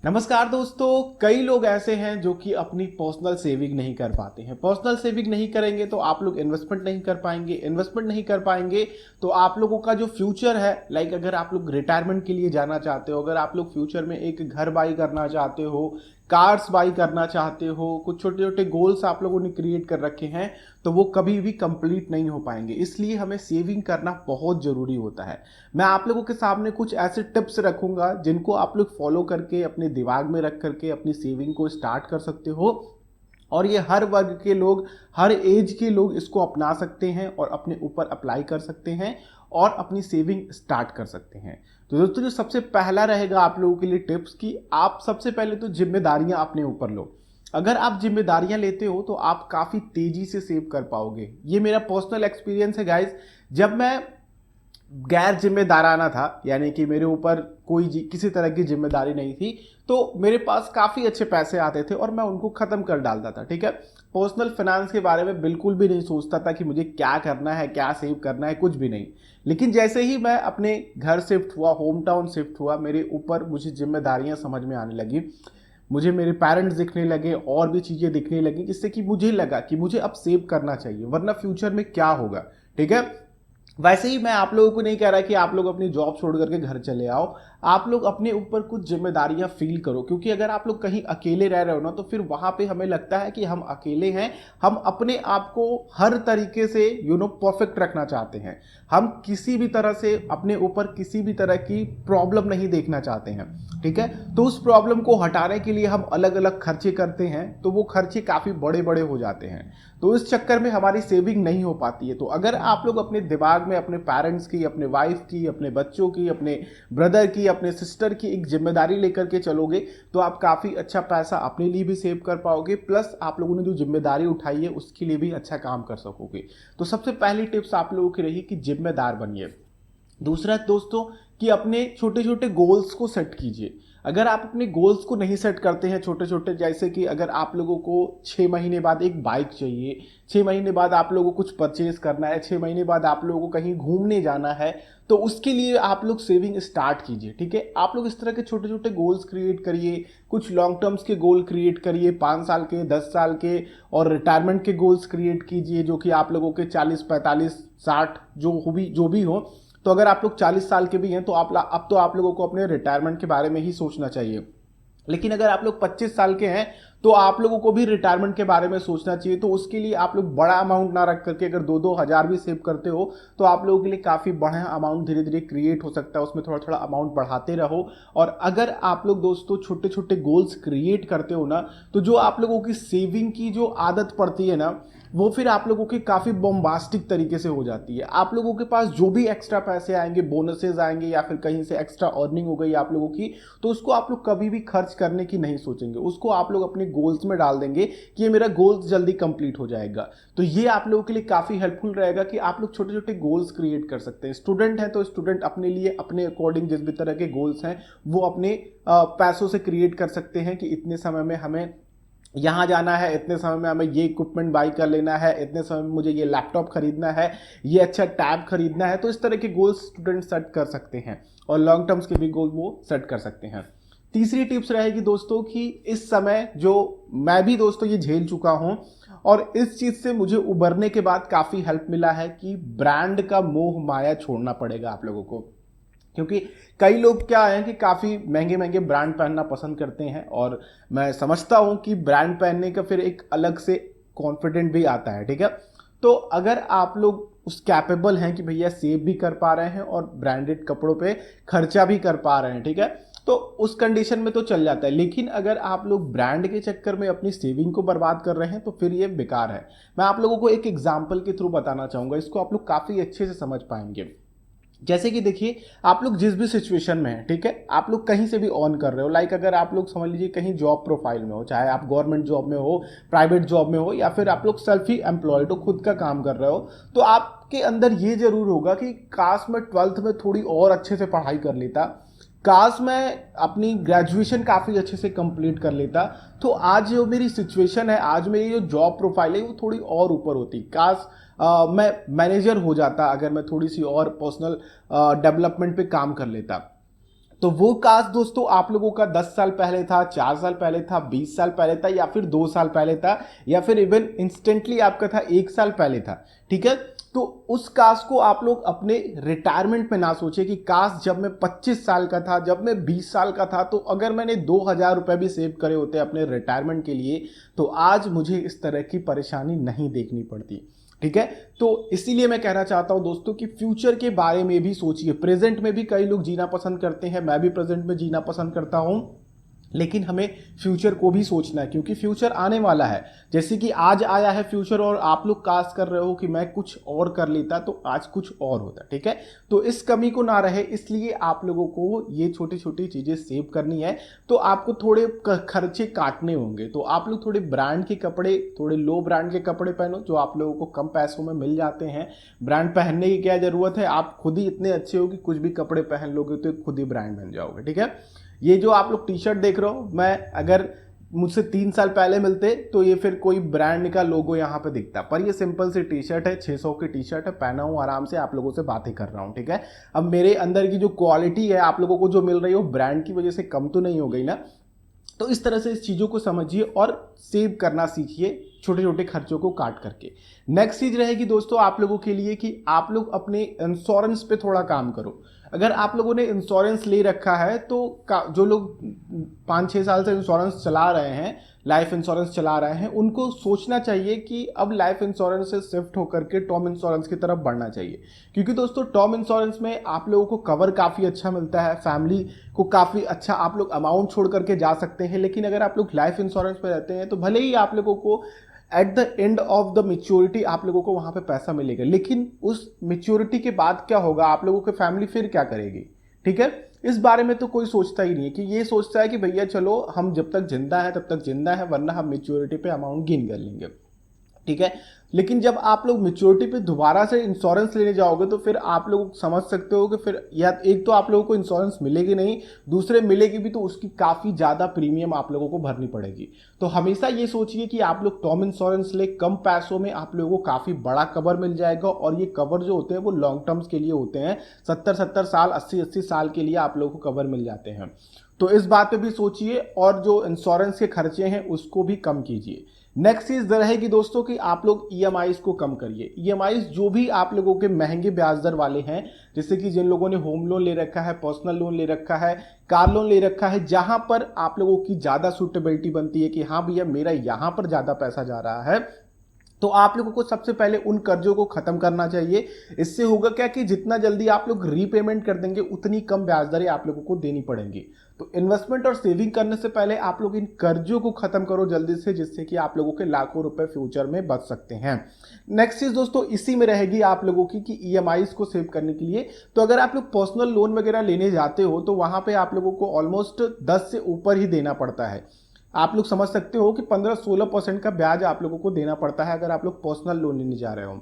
नमस्कार दोस्तों। कई लोग ऐसे हैं जो कि अपनी पर्सनल सेविंग नहीं कर पाते हैं। पर्सनल सेविंग नहीं करेंगे तो आप लोग इन्वेस्टमेंट नहीं कर पाएंगे। इन्वेस्टमेंट नहीं कर पाएंगे तो आप लोगों का जो फ्यूचर है, अगर आप लोग रिटायरमेंट के लिए जाना चाहते हो, अगर आप लोग फ्यूचर में एक घर बाई करना चाहते हो, कार्स बाई करना चाहते हो, कुछ छोटे छोटे गोल्स आप लोगों ने क्रिएट कर रखे हैं, तो वो कभी भी कंप्लीट नहीं हो पाएंगे। इसलिए हमें सेविंग करना बहुत जरूरी होता है। मैं आप लोगों के सामने कुछ ऐसे टिप्स रखूंगा जिनको आप लोग फॉलो करके अपने दिमाग में रख करके अपनी सेविंग को स्टार्ट कर सकते हो। और ये हर वर्ग के लोग, हर एज के लोग इसको अपना सकते हैं और अपने ऊपर अप्लाई कर सकते हैं और अपनी सेविंग स्टार्ट कर सकते हैं। तो दोस्तों, जो सबसे पहला रहेगा आप लोगों के लिए टिप्स कि आप सबसे पहले तो जिम्मेदारियां अपने ऊपर लो। अगर आप जिम्मेदारियां लेते हो तो आप काफी तेजी से सेव कर पाओगे। ये मेरा पर्सनल एक्सपीरियंस है गाइस। जब मैं गैर जिम्मेदाराना था, यानी कि मेरे ऊपर कोई किसी तरह की जिम्मेदारी नहीं थी, तो मेरे पास काफ़ी अच्छे पैसे आते थे और मैं उनको ख़त्म कर डालता था। ठीक है, पर्सनल फाइनेंस के बारे में बिल्कुल भी नहीं सोचता था कि मुझे क्या करना है, क्या सेव करना है, कुछ भी नहीं। लेकिन जैसे ही मैं अपने घर शिफ्ट हुआ, होम टाउन शिफ्ट हुआ, मेरे ऊपर मुझे जिम्मेदारियां समझ में आने लगी। मुझे मेरे पेरेंट्स दिखने लगे और भी चीज़ें दिखने लगी, जिससे कि मुझे लगा कि मुझे अब सेव करना चाहिए, वरना फ्यूचर में क्या होगा। ठीक है, वैसे ही मैं आप लोगों को नहीं कह रहा कि आप लोग अपनी जॉब छोड़ करके घर चले आओ। आप लोग अपने ऊपर कुछ जिम्मेदारियां फील करो, क्योंकि अगर आप लोग कहीं अकेले रह रहे हो ना, तो फिर वहां पे हमें लगता है कि हम अकेले हैं। हम अपने आप को हर तरीके से परफेक्ट रखना चाहते हैं। हम किसी भी तरह से अपने ऊपर किसी भी तरह की प्रॉब्लम नहीं देखना चाहते हैं। ठीक है, तो उस प्रॉब्लम को हटाने के लिए हम अलग अलग खर्चे करते हैं, तो वो खर्चे काफ़ी बड़े बड़े हो जाते हैं। तो इस चक्कर में हमारी सेविंग नहीं हो पाती है। तो अगर आप लोग अपने दिमाग में अपने पेरेंट्स की, अपने वाइफ की, अपने बच्चों की, अपने ब्रदर की, अपने सिस्टर की एक जिम्मेदारी लेकर के चलोगे, तो आप काफ़ी अच्छा पैसा अपने लिए भी सेव कर पाओगे, प्लस आप लोगों ने जो जिम्मेदारी उठाई है उसके लिए भी अच्छा काम कर सकोगे। तो सबसे पहली टिप्स आप लोगों की रही कि जिम्मेदार बनिए। दूसरा दोस्तों, कि अपने छोटे छोटे गोल्स को सेट कीजिए। अगर आप अपने गोल्स को नहीं सेट करते हैं छोटे छोटे, जैसे कि अगर आप लोगों को 6 महीने बाद एक बाइक चाहिए, 6 महीने बाद आप लोगों को कुछ परचेज करना है, 6 महीने बाद आप लोगों को कहीं घूमने जाना है, तो उसके लिए आप लोग सेविंग स्टार्ट कीजिए। ठीक है, आप लोग इस तरह के छोटे छोटे गोल्स क्रिएट करिए। कुछ लॉन्ग टर्म्स के गोल क्रिएट करिए, 5 साल के, 10 साल के, और रिटायरमेंट के गोल्स क्रिएट कीजिए जो कि आप लोगों के 40, 45, 60 जो भी हो। तो अगर आप लोग 40 साल के भी हैं तो अब तो आप लोगों को अपने रिटायरमेंट के बारे में ही सोचना चाहिए। लेकिन अगर आप लोग 25 साल के हैं तो आप लोगों को भी रिटायरमेंट के बारे में सोचना चाहिए। तो उसके लिए आप लोग बड़ा अमाउंट ना रख करके अगर 2-2 हज़ार भी सेव करते हो तो आप लोगों के लिए काफ़ी बड़ा अमाउंट धीरे धीरे क्रिएट हो सकता है। उसमें थोड़ा थोड़ा अमाउंट बढ़ाते रहो। और अगर आप लोग दोस्तों छोटे छोटे गोल्स क्रिएट करते हो ना, तो जो आप लोगों की सेविंग की जो आदत पड़ती है ना, वो फिर आप लोगों की काफ़ी बॉम्बास्टिक तरीके से हो जाती है। आप लोगों के पास जो भी एक्स्ट्रा पैसे आएंगे, बोनसेस आएंगे या फिर कहीं से एक्स्ट्रा अर्निंग हो गई आप लोगों की, तो उसको आप लोग कभी भी खर्च करने की नहीं सोचेंगे। उसको आप लोग अपने गोल्स में डाल देंगे कि ये मेरा गोल्स जल्दी कंप्लीट हो जाएगा। तो ये आप लोगों के लिए काफ़ी हेल्पफुल रहेगा कि आप लोग छोटे छोटे गोल्स क्रिएट कर सकते हैं। स्टूडेंट हैं तो स्टूडेंट अपने लिए अपने अकॉर्डिंग जिस भी तरह के गोल्स हैं वो अपने पैसों से क्रिएट कर सकते हैं कि इतने समय में हमें यहाँ जाना है, इतने समय में हमें ये इक्विपमेंट बाई कर लेना है, इतने समय में मुझे ये लैपटॉप खरीदना है, ये अच्छा टैब खरीदना है। तो इस तरह के गोल्स स्टूडेंट सेट कर सकते हैं और लॉन्ग टर्म्स के भी गोल वो सेट कर सकते हैं। तीसरी टिप्स रहेगी दोस्तों कि इस समय जो मैं भी दोस्तों ये झेल चुका हूँ और इस चीज़ से मुझे उबरने के बाद काफ़ी हेल्प मिला है कि ब्रांड का मोह माया छोड़ना पड़ेगा आप लोगों को। क्योंकि कई लोग क्या है कि काफ़ी महंगे महंगे ब्रांड पहनना पसंद करते हैं और मैं समझता हूं कि ब्रांड पहनने का फिर एक अलग से कॉन्फिडेंट भी आता है। ठीक है, तो अगर आप लोग उस कैपेबल हैं कि भैया सेव भी कर पा रहे हैं और ब्रांडेड कपड़ों पे खर्चा भी कर पा रहे हैं, ठीक है, तो उस कंडीशन में तो चल जाता है। लेकिन अगर आप लोग ब्रांड के चक्कर में अपनी सेविंग को बर्बाद कर रहे हैं तो फिर ये बेकार है। मैं आप लोगों को एक एग्जाम्पल के थ्रू बताना चाहूँगा, इसको आप लोग काफ़ी अच्छे से समझ पाएंगे। जैसे कि देखिए, आप लोग जिस भी सिचुएशन में हैं, ठीक है, आप लोग कहीं से भी ऑन कर रहे हो, अगर आप लोग समझ लीजिए कहीं जॉब प्रोफाइल में हो, चाहे आप गवर्नमेंट जॉब में हो, प्राइवेट जॉब में हो, या फिर आप लोग सेल्फ ही एम्प्लॉयड हो, खुद का काम कर रहे हो, तो आपके अंदर ये जरूर होगा कि काश मैं 12th में थोड़ी और अच्छे से पढ़ाई कर लेता, काश मैं अपनी ग्रेजुएशन काफ़ी अच्छे से कंप्लीट कर लेता, तो आज जो मेरी सिचुएशन है, आज मेरी जो जॉब प्रोफाइल है वो थोड़ी और ऊपर होती। काश मैं मैनेजर हो जाता, अगर मैं थोड़ी सी और पर्सनल डेवलपमेंट पे काम कर लेता। तो वो कास्ट दोस्तों आप लोगों का 10 साल पहले था, 4 साल पहले था, 20 साल पहले था, या फिर 2 साल पहले था, या फिर इवन इंस्टेंटली आपका था 1 साल पहले था। ठीक है, तो उस कास्ट को आप लोग अपने रिटायरमेंट में ना सोचे कि काश जब मैं 25 साल का था, जब मैं 20 साल का था, तो अगर मैंने 2,000 रुपए भी सेव करे होते अपने रिटायरमेंट के लिए, तो आज मुझे इस तरह की परेशानी नहीं देखनी पड़ती। ठीक है, तो इसीलिए मैं कहना चाहता हूं दोस्तों कि फ्यूचर के बारे में भी सोचिए। प्रेजेंट में भी कई लोग जीना पसंद करते हैं, मैं भी प्रेजेंट में जीना पसंद करता हूं, लेकिन हमें फ्यूचर को भी सोचना है, क्योंकि फ्यूचर आने वाला है। जैसे कि आज आया है फ्यूचर और आप लोग कास्ट कर रहे हो कि मैं कुछ और कर लेता तो आज कुछ और होता। ठीक है, तो इस कमी को ना रहे, इसलिए आप लोगों को ये छोटी छोटी चीजें सेव करनी है। तो आपको थोड़े खर्चे काटने होंगे, तो आप लोग थोड़े ब्रांड के कपड़े, थोड़े लो ब्रांड के कपड़े पहनो जो आप लोगों को कम पैसों में मिल जाते हैं। ब्रांड पहनने की क्या जरूरत है, आप खुद ही इतने अच्छे हो कि कुछ भी कपड़े पहन लोगे तो खुद ही ब्रांड बन जाओगे। ठीक है, ये जो आप लोग टी शर्ट देख रहे हो, मैं अगर मुझसे 3 साल पहले मिलते तो ये फिर कोई ब्रांड का लोगो यहाँ पे दिखता, पर ये सिंपल सी टी शर्ट है, 600 की टी शर्ट है, पहना हूँ आराम से, आप लोगों से बातें कर रहा हूँ। ठीक है, अब मेरे अंदर की जो क्वालिटी है आप लोगों को जो मिल रही है वो ब्रांड की वजह से कम तो नहीं हो गई ना। तो इस तरह से इस चीज़ों को समझिए और सेव करना सीखिए, छोटे छोटे खर्चों को काट करके। नेक्स्ट चीज रहेगी दोस्तों आप लोगों के लिए कि आप लोग अपने इंश्योरेंस पे थोड़ा काम करो। अगर आप लोगों ने इंश्योरेंस ले रखा है तो जो लोग 5-6 साल से इंश्योरेंस चला रहे हैं, लाइफ इंश्योरेंस चला रहे हैं, उनको सोचना चाहिए कि अब लाइफ इंश्योरेंस से शिफ्ट होकर के टर्म इंश्योरेंस की तरफ बढ़ना चाहिए। क्योंकि दोस्तों टर्म इंश्योरेंस में आप लोगों को कवर काफ़ी अच्छा मिलता है, फैमिली को काफ़ी अच्छा आप लोग अमाउंट छोड़ करके जा सकते हैं। लेकिन अगर आप लोग लाइफ इंश्योरेंस में रहते हैं तो भले ही आप लोगों को at the end of the maturity आप लोगों को वहां पे पैसा मिलेगा, लेकिन उस मेच्योरिटी के बाद क्या होगा, आप लोगों की फैमिली फिर क्या करेगी। ठीक है, इस बारे में तो कोई सोचता ही नहीं है, कि ये सोचता है कि भैया चलो हम जब तक जिंदा है तब तक जिंदा है, वरना हम मेच्योरिटी पे अमाउंट गेन कर लेंगे। ठीक है, लेकिन जब आप लोग मेच्योरिटी पे दोबारा से इंश्योरेंस लेने जाओगे तो फिर आप लोग समझ सकते हो कि फिर या एक तो आप लोगों को इंश्योरेंस मिलेगी नहीं, दूसरे मिलेगी भी तो उसकी काफ़ी ज़्यादा प्रीमियम आप लोगों को भरनी पड़ेगी। तो हमेशा ये सोचिए कि आप लोग टर्म इंश्योरेंस ले, कम पैसों में आप लोगों को काफ़ी बड़ा कवर मिल जाएगा, और ये कवर जो होते हैं वो लॉन्ग टर्म्स के लिए होते हैं, 70-70 साल 80-80 साल के लिए आप लोगों को कवर मिल जाते हैं। तो इस बात पे भी सोचिए, और जो इंश्योरेंस के खर्चे हैं उसको भी कम कीजिए। नेक्स्ट चीज रहेगी दोस्तों कि आप लोग ईएमआईज को कम करिए। ईएमआईज जो भी आप लोगों के महंगे ब्याज दर वाले हैं, जैसे कि जिन लोगों ने होम लोन ले रखा है, पर्सनल लोन ले रखा है, कार लोन ले रखा है, जहां पर आप लोगों की ज्यादा सूटेबिलिटी बनती है कि हाँ भैया मेरा यहां पर ज्यादा पैसा जा रहा है, तो आप लोगों को सबसे पहले उन कर्जों को खत्म करना चाहिए। इससे होगा क्या कि जितना जल्दी आप लोग रीपेमेंट कर देंगे उतनी कम ब्याज दरें आप लोगों को देनी पड़ेंगी। तो इन्वेस्टमेंट और सेविंग करने से पहले आप लोग इन कर्जों को खत्म करो जल्दी से, जिससे कि आप लोगों के लाखों रुपए फ्यूचर में बच सकते हैं। नेक्स्ट चीज दोस्तों इसी में रहेगी आप लोगों की कि ईएमआईज को सेव करने के लिए, तो अगर आप लोग पर्सनल लोन वगैरह लेने जाते हो तो वहां पे आप लोगों को ऑलमोस्ट 10 से ऊपर ही देना पड़ता है। आप लोग समझ सकते हो कि 15-16% का ब्याज आप लोगों को देना पड़ता है अगर आप लोग पर्सनल लोन लेने जा रहे हो।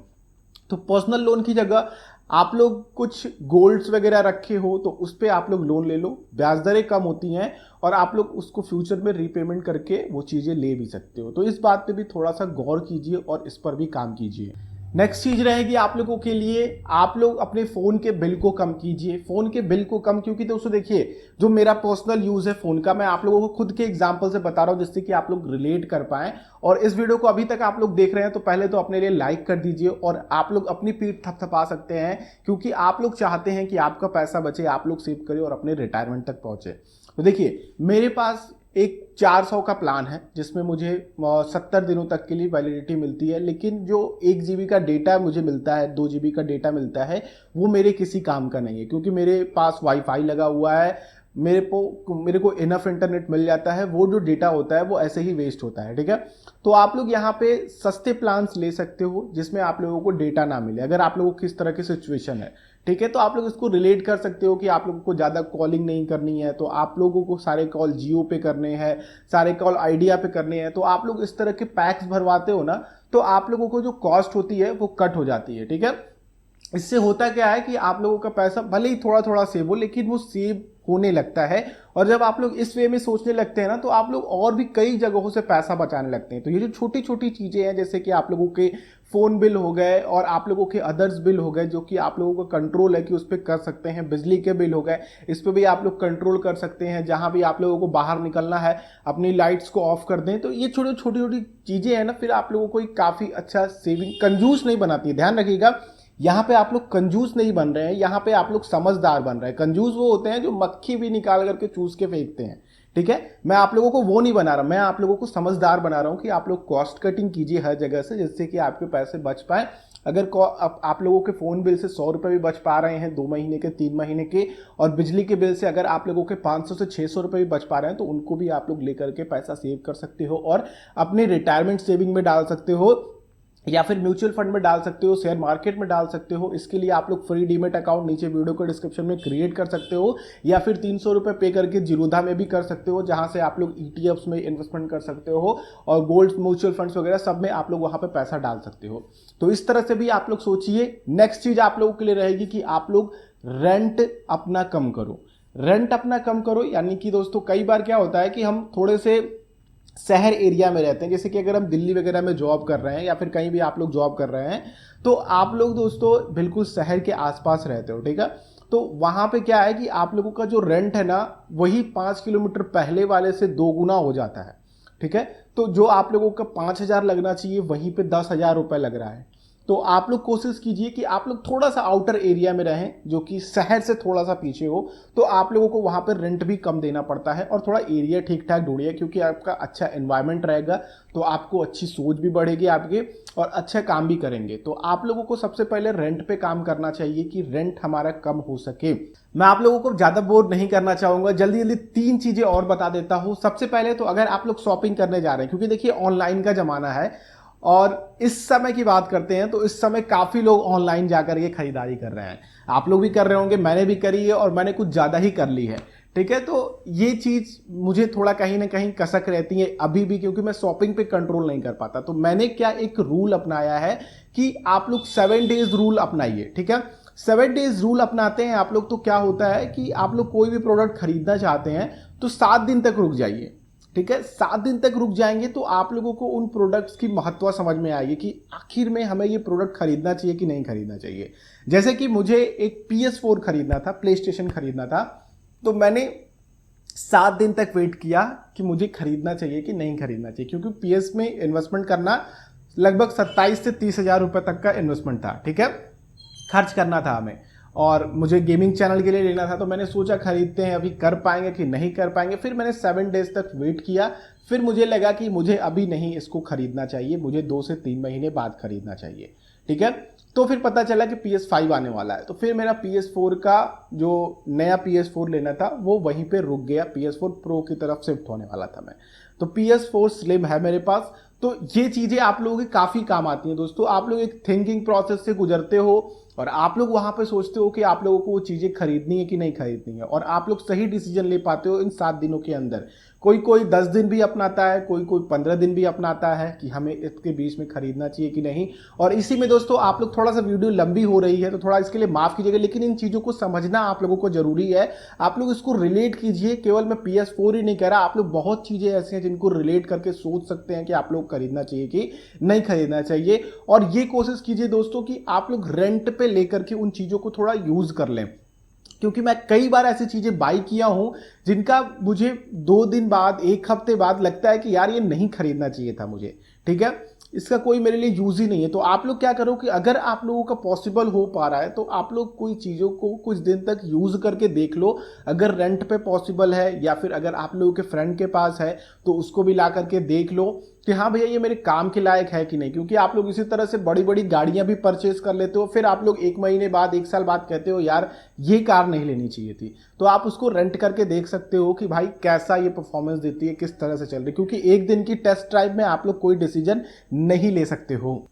तो पर्सनल लोन की जगह आप लोग कुछ गोल्ड्स वगैरह रखे हो तो उस पर आप लोग लोन ले लो, ब्याज दरें कम होती हैं और आप लोग उसको फ्यूचर में रीपेमेंट करके वो चीज़ें ले भी सकते हो। तो इस बात पे भी थोड़ा सा गौर कीजिए और इस पर भी काम कीजिए। नेक्स्ट चीज रहेगी आप लोगों के लिए, आप लोग अपने फोन के बिल को कम कीजिए। फोन के बिल को कम, क्योंकि दोस्तों देखिए जो मेरा पर्सनल यूज है फोन का, मैं आप लोगों को खुद के एग्जांपल से बता रहा हूं जिससे कि आप लोग रिलेट कर पाएं। और इस वीडियो को अभी तक आप लोग देख रहे हैं तो पहले तो अपने लिए लाइक कर दीजिए, और आप लोग अपनी पीठ थपथपा सकते हैं, क्योंकि आप लोग चाहते हैं कि आपका पैसा बचे, आप लोग सेव करें और अपने रिटायरमेंट तक पहुंचे। तो देखिए मेरे पास एक 400 का प्लान है जिसमें मुझे 70 दिनों तक के लिए वैलिडिटी मिलती है, लेकिन जो 1 GB का डेटा मुझे मिलता है, 2 GB का डेटा मिलता है, वो मेरे किसी काम का नहीं है, क्योंकि मेरे पास वाईफाई लगा हुआ है, मेरे को इनफ इंटरनेट मिल जाता है, वो जो डेटा होता है वो ऐसे ही वेस्ट होता है। ठीक है, तो आप लोग यहाँ पे सस्ते प्लान्स ले सकते हो जिसमें आप लोगों को डेटा ना मिले, अगर आप लोगों को किस तरह की सिचुएशन है। ठीक है, तो आप लोग इसको रिलेट कर सकते हो कि आप लोगों को ज़्यादा कॉलिंग नहीं करनी है, तो आप लोगों को सारे कॉल जियो पे करने हैं, सारे कॉल आइडिया पे करने हैं, तो आप लोग इस तरह के पैक्स भरवाते हो ना, तो आप लोगों को जो कॉस्ट होती है वो कट हो जाती है। ठीक है, इससे होता क्या है कि आप लोगों का पैसा भले ही थोड़ा थोड़ा सेव हो, लेकिन वो सेव होने लगता है। और जब आप लोग इस वे में सोचने लगते हैं ना, तो आप लोग और भी कई जगहों से पैसा बचाने लगते हैं। तो ये जो छोटी छोटी चीजें हैं, जैसे कि आप लोगों के फोन बिल हो गए और आप लोगों के अदर्स बिल हो गए, जो कि आप लोगों का कंट्रोल है कि उस पर कर सकते हैं। बिजली के बिल हो गए, इस पर भी आप लोग कंट्रोल कर सकते हैं। जहां भी आप लोगों को बाहर निकलना है, अपनी लाइट्स को ऑफ कर दें। तो ये छोटी छोटी चीजें हैं ना, फिर आप लोगों को एक काफी अच्छा सेविंग, कंजूस नहीं बनाती है। ध्यान रखिएगा, यहाँ पे आप लोग कंजूस नहीं बन रहे हैं, यहाँ पे आप लोग समझदार बन रहे हैं। कंजूस वो होते हैं जो मक्खी भी निकाल करके चूस के फेंकते हैं, ठीक है। मैं आप लोगों को वो नहीं बना रहा, मैं आप लोगों को समझदार बना रहा हूं कि आप लोग कॉस्ट कटिंग कीजिए हर जगह से, जिससे कि आपके पैसे बच पाए। अगर आप लोगों के फोन बिल से 100 रुपए भी बच पा रहे हैं 2 महीने के, 3 महीने के, और बिजली के बिल से अगर आप लोगों के 500 से 600 रुपए भी बच पा रहे हैं, तो उनको भी आप लोग लेकर के पैसा सेव कर सकते हो और अपने रिटायरमेंट सेविंग में डाल सकते हो, या फिर म्यूचुअल फंड में डाल सकते हो, शेयर मार्केट में डाल सकते हो। इसके लिए आप लोग फ्री डीमेट अकाउंट नीचे वीडियो के डिस्क्रिप्शन में क्रिएट कर सकते हो, या फिर 300 रुपए पे करके जीरोधा में भी कर सकते हो, जहां से आप लोग ईटीएफ्स में इन्वेस्टमेंट कर सकते हो और गोल्ड म्यूचुअल फंड्स वगैरह सब में आप लोग वहां पे पैसा डाल सकते हो। तो इस तरह से भी आप लोग सोचिए। नेक्स्ट चीज आप लोगों के लिए रहेगी कि आप लोग रेंट अपना कम करो। रेंट अपना कम करो यानी कि दोस्तों, कई बार क्या होता है कि हम थोड़े से शहर एरिया में रहते हैं, जैसे कि अगर हम दिल्ली वगैरह में जॉब कर रहे हैं या फिर कहीं भी आप लोग जॉब कर रहे हैं, तो आप लोग दोस्तों बिल्कुल शहर के आसपास रहते हो, ठीक है। तो वहां पे क्या है कि आप लोगों का जो रेंट है ना, वही 5 किलोमीटर पहले वाले से 2 गुना हो जाता है, ठीक है। तो जो आप लोगों का 5,000 लगना चाहिए, वहीं पे 10,000 रुपए लग रहा है। तो आप लोग कोशिश कीजिए कि आप लोग थोड़ा सा आउटर एरिया में रहें, जो कि शहर से थोड़ा सा पीछे हो, तो आप लोगों को वहां पर रेंट भी कम देना पड़ता है। और थोड़ा एरिया ठीक ठाक ढूंढिए, क्योंकि आपका अच्छा एनवायरनमेंट रहेगा तो आपको अच्छी सोच भी बढ़ेगी आपके, और अच्छा काम भी करेंगे। तो आप लोगों को सबसे पहले रेंट पे काम करना चाहिए कि रेंट हमारा कम हो सके। मैं आप लोगों को ज्यादा बोर नहीं करना चाहूंगा, जल्दी जल्दी 3 चीजें और बता देता हूं। सबसे पहले तो अगर आप लोग शॉपिंग करने जा रहे हैं, क्योंकि देखिए ऑनलाइन का जमाना है और इस समय की बात करते हैं, तो इस समय काफी लोग ऑनलाइन जाकर के खरीदारी कर रहे हैं। आप लोग भी कर रहे होंगे, मैंने भी करी है और मैंने कुछ ज्यादा ही कर ली है, ठीक है। तो ये चीज मुझे थोड़ा कहीं ना कहीं कसक रहती है अभी भी, क्योंकि मैं शॉपिंग पे कंट्रोल नहीं कर पाता। तो मैंने क्या एक रूल अपनाया है कि आप लोग 7 डेज रूल अपनाइए, ठीक है। 7 डेज रूल अपनाते हैं आप लोग, तो क्या होता है कि आप लोग कोई भी प्रोडक्ट खरीदना चाहते हैं तो 7 दिन तक रुक जाइए, ठीक है। 7 दिन तक रुक जाएंगे तो आप लोगों को उन प्रोडक्ट्स की महत्व समझ में आएगी कि आखिर में हमें ये प्रोडक्ट खरीदना चाहिए कि नहीं खरीदना चाहिए। जैसे कि मुझे एक PS4 खरीदना था, प्ले स्टेशन खरीदना था, तो मैंने 7 दिन तक वेट किया कि मुझे खरीदना चाहिए कि नहीं खरीदना चाहिए, क्योंकि PS में इन्वेस्टमेंट करना लगभग 27 से 30,000 रुपए तक का इन्वेस्टमेंट था, ठीक है, खर्च करना था हमें। और मुझे गेमिंग चैनल के लिए लेना था, तो मैंने सोचा खरीदते हैं, अभी कर पाएंगे कि नहीं कर पाएंगे। फिर मैंने 7 डेज तक वेट किया, फिर मुझे लगा कि मुझे अभी नहीं इसको खरीदना चाहिए, मुझे 2 से 3 महीने बाद खरीदना चाहिए, ठीक है। तो फिर पता चला कि PS5 आने वाला है, तो फिर मेरा PS4 का जो नया PS4 लेना था वो वहीं पे रुक गया। PS4 Pro की तरफ शिफ्ट होने वाला था मैं, तो PS4 Slim है मेरे पास। तो ये चीजें आप लोगों के काफी काम आती हैं दोस्तों। आप लोग एक थिंकिंग प्रोसेस से गुजरते हो और आप लोग वहां पे सोचते हो कि आप लोगों को वो चीजें खरीदनी है कि नहीं खरीदनी है, और आप लोग सही डिसीजन ले पाते हो इन 7 दिनों के अंदर। कोई 10 दिन भी अपनाता है, कोई 15 दिन भी अपनाता है कि हमें इसके बीच में खरीदना चाहिए कि नहीं। और इसी में दोस्तों आप लोग, थोड़ा सा वीडियो लंबी हो रही है तो थोड़ा इसके लिए माफ कीजिएगा, लेकिन इन चीजों को समझना आप लोगों को जरूरी है। आप लोग इसको रिलेट कीजिए, केवल मैं PS4 ही नहीं कह रहा, आप लोग बहुत चीजें ऐसी हैं जिनको रिलेट करके सोच सकते हैं कि आप लोग खरीदना चाहिए कि नहीं खरीदना चाहिए। और ये कोशिश कीजिए दोस्तों कि आप लोग रेंट पे लेकर के उन चीजों को थोड़ा यूज कर लें, क्योंकि मैं कई बार ऐसी चीजें बाई किया हूं जिनका मुझे 2 दिन बाद, 1 हफ्ते बाद लगता है कि यार ये नहीं खरीदना चाहिए था मुझे, ठीक है, इसका कोई मेरे लिए यूज ही नहीं है। तो आप लोग क्या करो कि अगर आप लोगों का पॉसिबल हो पा रहा है तो आप लोग कोई चीजों को कुछ दिन तक यूज करके देख लो। अगर रेंट पे पॉसिबल है या फिर अगर आप लोगों के फ्रेंड के पास है तो उसको भी ला करके देख लो कि हाँ भैया ये मेरे काम के लायक है कि नहीं। क्योंकि आप लोग इसी तरह से बड़ी बड़ी गाड़ियां भी परचेज कर लेते हो, फिर आप लोग 1 महीने बाद, 1 साल बाद कहते हो यार ये कार नहीं लेनी चाहिए थी। तो आप उसको रेंट करके देख सकते हो कि भाई कैसा ये परफॉर्मेंस देती है, किस तरह से चल रही है, क्योंकि एक दिन की टेस्ट ड्राइव में आप लोग कोई डिसीजन नहीं ले सकते हो।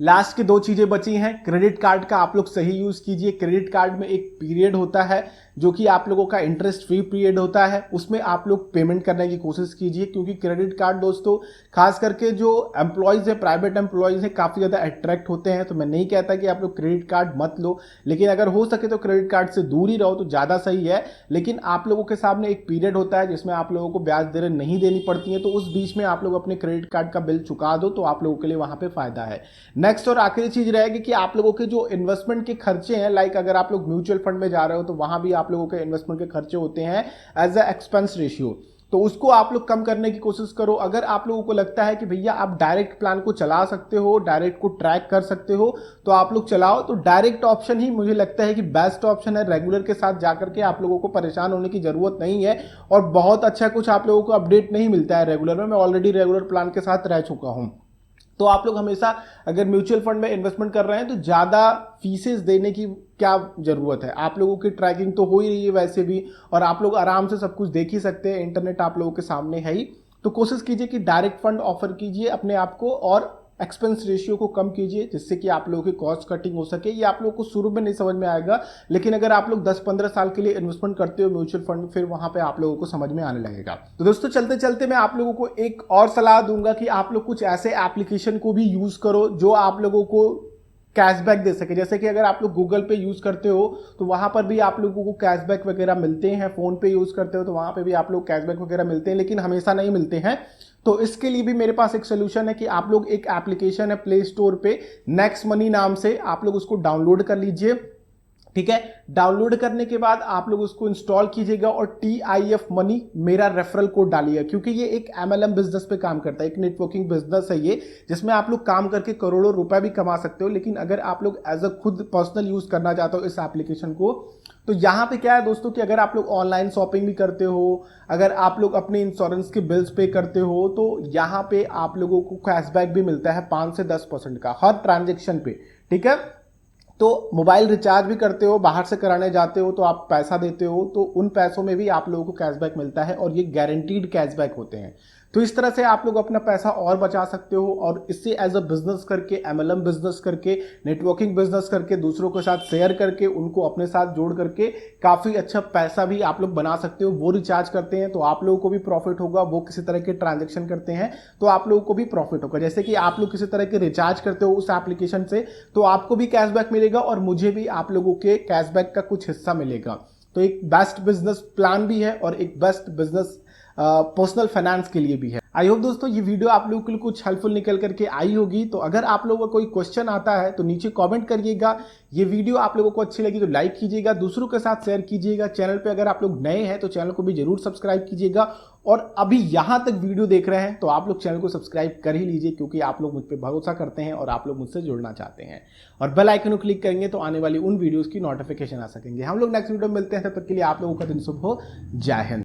लास्ट की 2 चीजें बची हैं। क्रेडिट कार्ड का आप लोग सही यूज कीजिए। क्रेडिट कार्ड में एक पीरियड होता है जो कि आप लोगों का इंटरेस्ट फ्री पीरियड होता है, उसमें आप लोग पेमेंट करने की कोशिश कीजिए, क्योंकि क्रेडिट कार्ड दोस्तों खास करके जो एम्प्लॉयज़ है, प्राइवेट एम्प्लॉयज़ है, काफ़ी ज़्यादा अट्रैक्ट होते हैं। तो मैं नहीं कहता कि आप लोग क्रेडिट कार्ड मत लो, लेकिन अगर हो सके तो क्रेडिट कार्ड से दूर ही रहो तो ज़्यादा सही है। लेकिन आप लोगों के सामने एक पीरियड होता है जिसमें आप लोगों को ब्याज दरें नहीं देनी पड़ती हैं, तो उस बीच में आप लोग अपने क्रेडिट कार्ड का बिल चुका दो तो आप लोगों के लिए वहाँ पे फ़ायदा है। नेक्स्ट और आखिरी चीज़ रहेगी कि आप लोगों के जो इन्वेस्टमेंट के खर्चे हैं, लाइक अगर आप लोग म्यूचुअल फंड में जा रहे हो तो वहाँ भी आप लोगों के इन्वेस्टमेंट के खर्चे होते हैं एज अ एक्सपेंस रेशियो, तो उसको आप लोग कम करने की कोशिश करो। अगर आप लोगों को लगता है कि भैया आप डायरेक्ट प्लान को चला सकते हो, डायरेक्ट को ट्रैक कर सकते हो, तो आप लोग चलाओ। तो डायरेक्ट ऑप्शन ही मुझे लगता है कि बेस्ट ऑप्शन है। रेगुलर के साथ जाकर के आप लोगों को परेशान होने की जरूरत नहीं है, और बहुत अच्छा कुछ आप लोगों को अपडेट नहीं मिलता है रेगुलर में। मैं ऑलरेडी रेगुलर प्लान के साथ रह चुका हूं। तो आप लोग हमेशा अगर म्यूचुअल फंड में इन्वेस्टमेंट कर रहे हैं तो ज़्यादा फीसेस देने की क्या ज़रूरत है। आप लोगों की ट्रैकिंग तो हो ही रही है वैसे भी, और आप लोग आराम से सब कुछ देख ही सकते हैं, इंटरनेट आप लोगों के सामने है ही। तो कोशिश कीजिए कि डायरेक्ट फंड ऑफर कीजिए अपने आप को, और एक्सपेंस रेशियो को कम कीजिए, जिससे कि आप लोगों की कॉस्ट कटिंग हो सके। ये आप लोगों को शुरू में नहीं समझ में आएगा, लेकिन अगर आप लोग 10-15 साल के लिए इन्वेस्टमेंट करते हो म्यूचुअल फंड में, फिर वहां पे आप लोगों को समझ में आने लगेगा। तो दोस्तों चलते चलते मैं आप लोगों को एक और सलाह दूंगा कि आप लोग कुछ ऐसे एप्लीकेशन को भी यूज करो जो आप लोगों को कैशबैक दे सके। जैसे कि अगर आप लोग गूगल पे यूज करते हो तो वहां पर भी आप लोगों को कैशबैक वगैरह मिलते हैं, फोन पे यूज करते हो तो वहां पे भी आप लोग कैशबैक वगैरह मिलते हैं, लेकिन हमेशा नहीं मिलते हैं। तो इसके लिए भी मेरे पास एक सोल्यूशन है कि आप लोग एक एप्लीकेशन है प्ले स्टोर पे, नेक्स्ट मनी नाम से, आप लोग उसको डाउनलोड कर लीजिए। ठीक है, डाउनलोड करने के बाद आप लोग उसको इंस्टॉल कीजिएगा और TIF मनी मेरा रेफरल कोड डालिएगा, क्योंकि ये एक MLM बिजनेस पे काम करता है, एक नेटवर्किंग बिजनेस है ये, जिसमें आप लोग काम करके करोड़ों रुपए भी कमा सकते हो। लेकिन अगर आप लोग एज अ खुद पर्सनल यूज करना चाहते हो इस एप्लीकेशन को, तो यहाँ पे क्या है दोस्तों कि अगर आप लोग ऑनलाइन शॉपिंग भी करते हो, अगर आप लोग अपने इंश्योरेंस के बिल्स पे करते हो, तो यहाँ पे आप लोगों को कैशबैक भी मिलता है 5 से 10% का हर ट्रांजेक्शन पे। ठीक है, तो मोबाइल रिचार्ज भी करते हो, बाहर से कराने जाते हो तो आप पैसा देते हो, तो उन पैसों में भी आप लोगों को कैशबैक मिलता है, और ये गारंटीड कैशबैक होते हैं। तो इस तरह से आप लोग अपना पैसा और बचा सकते हो, और इससे एज अ बिजनेस करके, MLM बिजनेस करके, नेटवर्किंग बिजनेस करके, दूसरों के साथ शेयर करके, उनको अपने साथ जोड़ करके काफ़ी अच्छा पैसा भी आप लोग बना सकते हो। वो रिचार्ज करते हैं तो आप लोगों को भी प्रॉफिट होगा, वो किसी तरह के ट्रांजेक्शन करते हैं तो आप लोगों को भी प्रॉफिट होगा। जैसे कि आप लोग किसी तरह के रिचार्ज करते हो उस एप्लीकेशन से, तो आपको भी कैशबैक मिलेगा और मुझे भी आप लोगों के कैशबैक का कुछ हिस्सा मिलेगा। तो एक बेस्ट बिजनेस प्लान भी है और एक बेस्ट बिजनेस पर्सनल फाइनेंस के लिए भी है। आई होप दोस्तों ये वीडियो आप लोगों के लिए कुछ हेल्पफुल निकल करके आई होगी। तो अगर आप लोगों का कोई क्वेश्चन आता है तो नीचे कमेंट करिएगा। ये वीडियो आप लोगों को अच्छी लगी तो लाइक कीजिएगा, दूसरों के साथ शेयर कीजिएगा। चैनल पे अगर आप लोग नए हैं तो चैनल को भी जरूर सब्सक्राइब कीजिएगा, और अभी यहाँ तक वीडियो देख रहे हैं तो आप लोग चैनल को सब्सक्राइब कर ही लीजिए, क्योंकि आप लोग मुझ पर भरोसा करते हैं और आप लोग मुझसे जुड़ना चाहते हैं। और बेल आइकन को क्लिक करेंगे तो आने वाली उन वीडियोज़ की नोटिफिकेशन आ सकेंगे। हम लोग नेक्स्ट वीडियो में मिलते हैं, तब तक के लिए आप लोगों का दिन शुभ हो। जय हिंद।